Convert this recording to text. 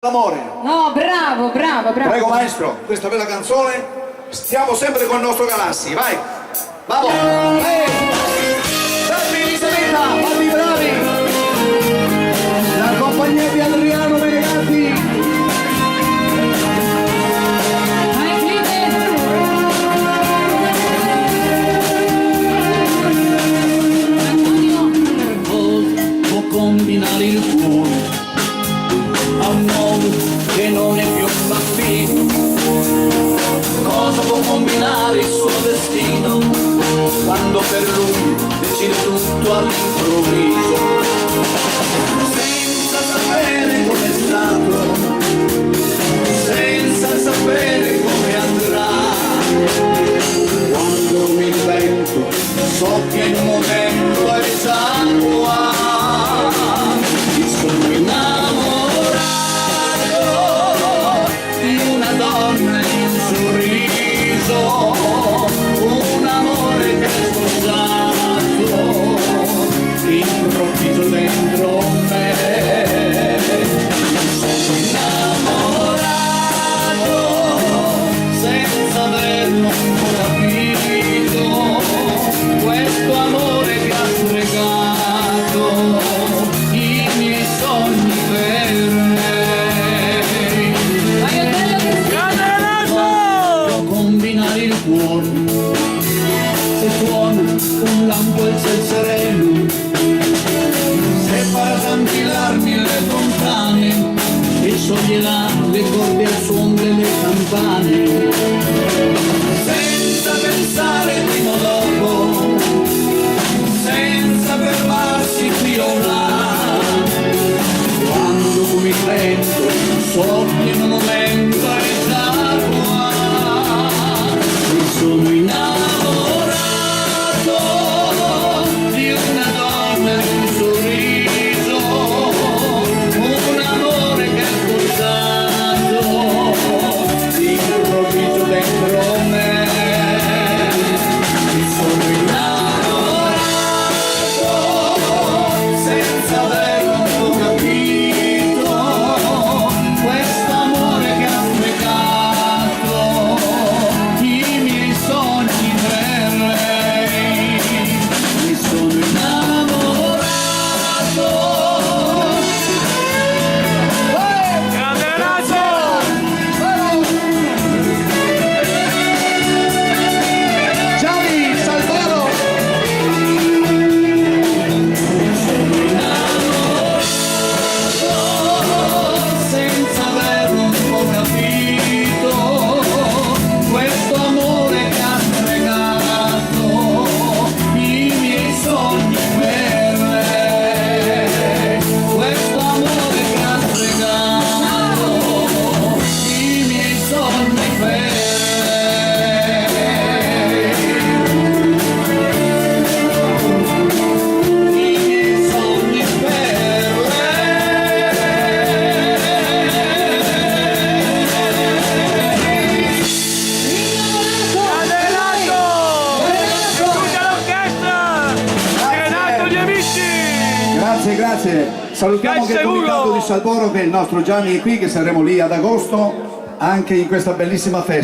L'amore. No, bravo, bravo, bravo. Prego maestro, questa bella canzone. Stiamo sempre con il nostro Galassi, vai. Vamos. Salve Elisabetta, fatti bravi. La compagnia di Adriano Menegatti. Può combinare il cuore a un uomo che non è più un bambino. Cosa può combinare il suo destino quando per lui decide tutto all'improvviso, senza sapere com'è stato, senza sapere come andrà. Quando mi invento so che in un momento esatto mi sono innamorato di una donna e un sorriso, un amore che è sposato improvviso dentro me. Sono innamorato senza averlo ancora capito, questo amore che ha stregato i miei sogni per lei. Può combinare il cuore se suona un lampo e c'è il sereno, se fa cantillar mille fontane e scioglierà le corde al suono delle campane, senza pensare prima o dopo, senza fermarsi qui o là. Quando mi prendo sotto in un momento esatto mi sono innamorato di una donna e un sorriso, un amore che è sposato improvviso dentro me. Mi sono innamorato senza averlo capito, questo amore che ha fregato i miei sogni per lei. Mi sono innamorato. Gianni Salvaro. Senza averlo un po' capito, questo amore che ha fregato i miei sogni per lei, questo amore che ha fregato i miei sogni per lei. Grazie, grazie. Salutiamo anche il comitato di Salvoro, che il nostro Gianni è qui, che saremo lì ad agosto anche in questa bellissima festa.